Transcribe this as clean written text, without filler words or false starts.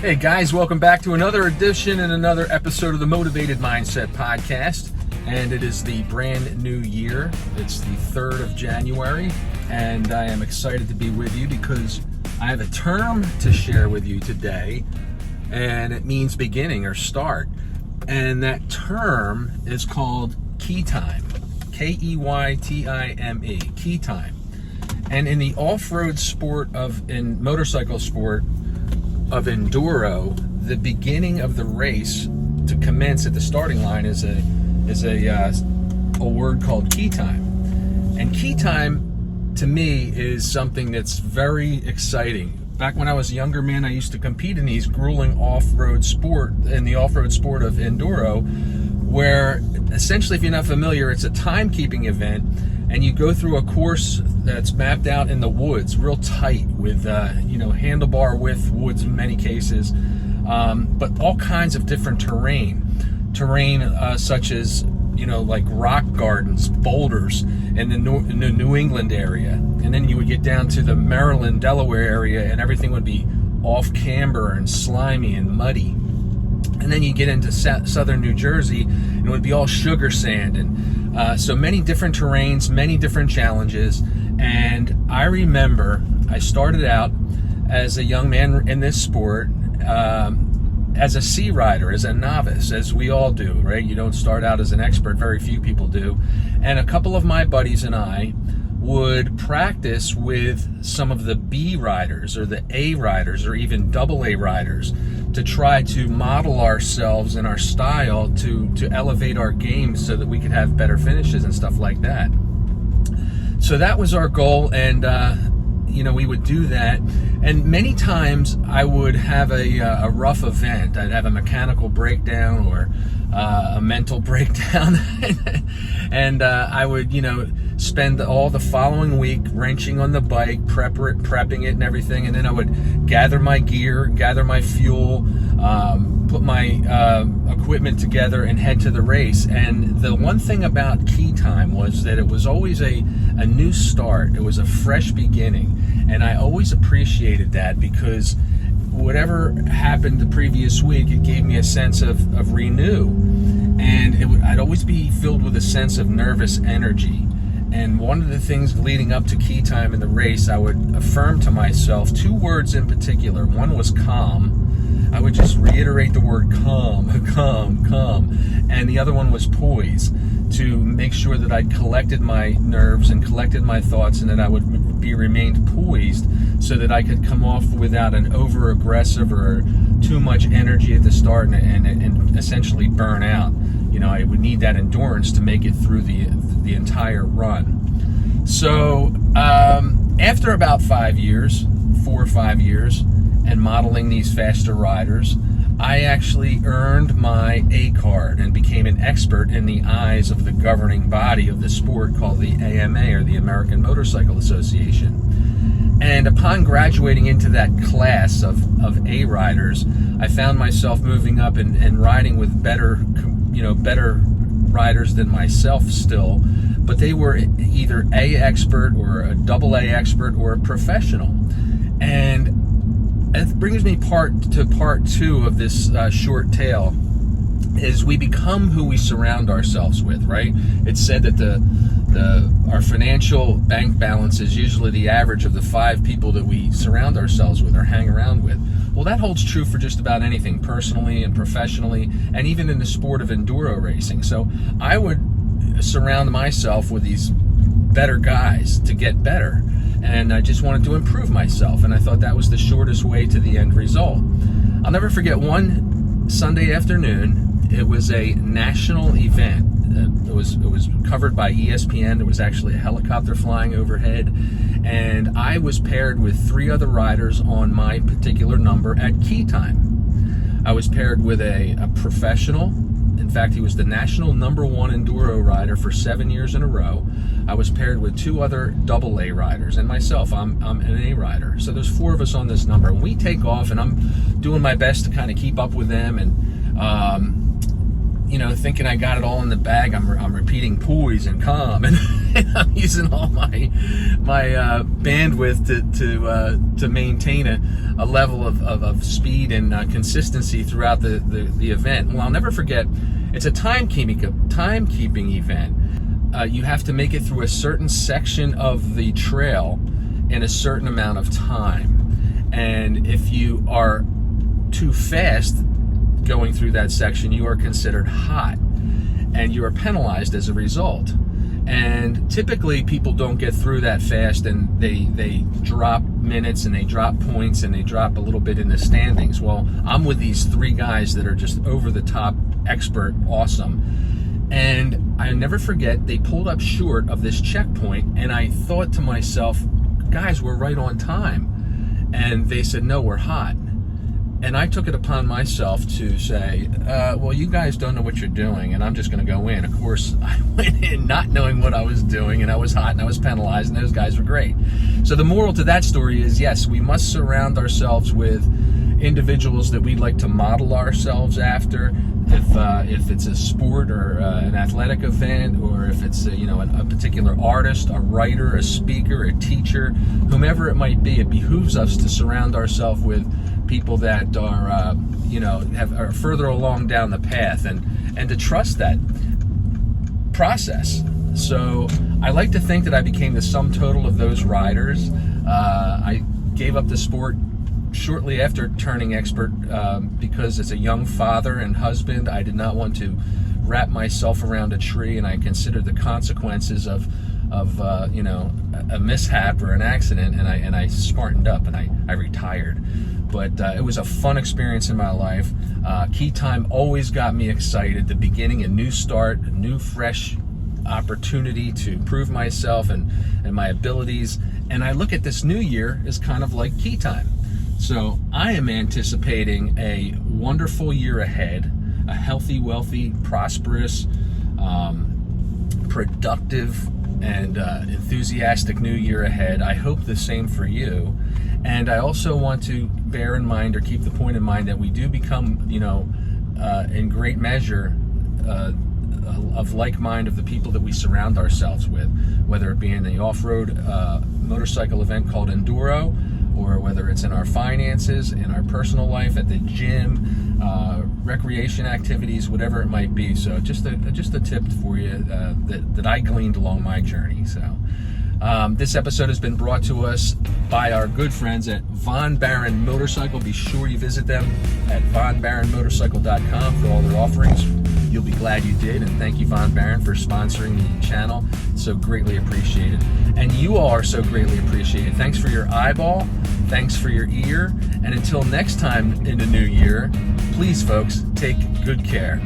Hey guys, welcome back to another edition and another episode of the Motivated Mindset Podcast. And it is the brand new year. It's the 3rd of January, and I am excited to be with you because I have a term to share with you today, and it means beginning or start. And that term is called key time. K-E-Y-T-I-M-E, key time. And in the off-road sport in motorcycle sport of Enduro, the beginning of the race to commence at the starting line is a word called key time. And key time to me is something that's very exciting. Back when I was a younger man, I used to compete in these grueling off-road sport, in the off-road sport of Enduro, where essentially, if you're not familiar, it's a timekeeping event, and you go through a course that's mapped out in the woods, real tight, with handlebar width woods in many cases, but all kinds of different terrain such as like rock gardens, boulders in the New England area, and then you would get down to the Maryland, Delaware area, and everything would be off camber and slimy and muddy. And then you get into southern New Jersey, and it would be all sugar sand, and so many different terrains, many different challenges. And I remember I started out as a young man in this sport, as a sea rider, as a novice, as we all do, right? You don't start out as an expert, very few people do. And a couple of my buddies and I would practice with some of the B riders or the A riders or even double A riders to try to model ourselves and our style to elevate our game so that we could have better finishes and stuff like that. So that was our goal, and we would do that. And many times I would have a rough event. I'd have a mechanical breakdown or a mental breakdown, and I would spend all the following week wrenching on the bike, prepping it and everything, and then I would gather my gear, gather my fuel, put my equipment together and head to the race. And the one thing about key time was that it was always a new start. It was a fresh beginning, and I always appreciated that because whatever happened the previous week, it gave me a sense of renew, and I'd always be filled with a sense of nervous energy. And one of the things leading up to key time in the race, I would affirm to myself 2 words in particular. One was calm. I would just reiterate the word calm, calm. And the other one was poise, to make sure that I'd collected my nerves and collected my thoughts, and that I would remained poised so that I could come off without an over-aggressive or too much energy at the start and essentially burn out. I would need that endurance to make it through the entire run. So after about 4 or 5 years, and modeling these faster riders, I actually earned my A card and became an expert in the eyes of the governing body of the sport called the AMA, or the American Motorcycle Association. And upon graduating into that class of A riders, I found myself moving up and riding with better riders than myself still, but they were either A expert or a double A expert or a professional. And it brings me part 2 of this short tale, is we become who we surround ourselves with, right? It's said that our financial bank balance is usually the average of the 5 people that we surround ourselves with or hang around with. Well, that holds true for just about anything, personally and professionally, and even in the sport of enduro racing. So I would surround myself with these better guys to get better. And I just wanted to improve myself, and I thought that was the shortest way to the end result. I'll never forget one Sunday afternoon. It was a national event. It was covered by ESPN. There was actually a helicopter flying overhead, and I was paired with 3 other riders on my particular number at key time. I was paired with a professional. In fact, he was the national #1 enduro rider for 7 years in a row. I was paired with 2 other double A riders, and myself, I'm an A rider. So there's 4 of us on this number. And we take off, and I'm doing my best to kind of keep up with them, and thinking I got it all in the bag. I'm repeating poise and calm, and I'm using all my bandwidth to maintain a level of speed and consistency throughout the event. Well, I'll never forget, it's a timekeeping event. You have to make it through a certain section of the trail in a certain amount of time. And if you are too fast going through that section, you are considered hot, and you are penalized as a result. And typically people don't get through that fast, and they drop minutes and they drop points and they drop a little bit in the standings. Well, I'm with these three guys that are just over the top, expert, awesome. And I never forget, they pulled up short of this checkpoint, and I thought to myself, guys, we're right on time. And they said, no, we're hot. And I took it upon myself to say, well, you guys don't know what you're doing, and I'm just going to go in. Of course, I went in not knowing what I was doing, and I was hot, and I was penalized, and those guys were great. So the moral to that story is, yes, we must surround ourselves with individuals that we'd like to model ourselves after. If it's a sport or an athletic event, or if it's a particular artist, a writer, a speaker, a teacher, whomever it might be, it behooves us to surround ourselves with people that are are further along down the path, and to trust that process. So I like to think that I became the sum total of those riders. I gave up the sport shortly after turning expert because as a young father and husband, I did not want to wrap myself around a tree, and I considered the consequences of a mishap or an accident, and I smartened up and I retired. But it was a fun experience in my life. Key time always got me excited. The beginning, a new start, a new fresh opportunity to prove myself and my abilities. And I look at this new year as kind of like key time. So I am anticipating a wonderful year ahead, a healthy, wealthy, prosperous, productive, and enthusiastic new year ahead. I hope the same for you. And I also want to bear in mind, or keep the point in mind, that we do become, in great measure, of like mind of the people that we surround ourselves with, whether it be in the off-road motorcycle event called Enduro, or whether it's in our finances, in our personal life, at the gym, recreation activities, whatever it might be. So just a tip for you that I gleaned along my journey. So this episode has been brought to us by our good friends at Von Barron Motorcycle. Be sure you visit them at vonbarronmotorcycle.com for all their offerings. You'll be glad you did, and thank you, Von Barron, for sponsoring the channel. It's so greatly appreciated. And you all are so greatly appreciated. Thanks for your eyeball. Thanks for your ear. And until next time in the new year, please, folks, take good care.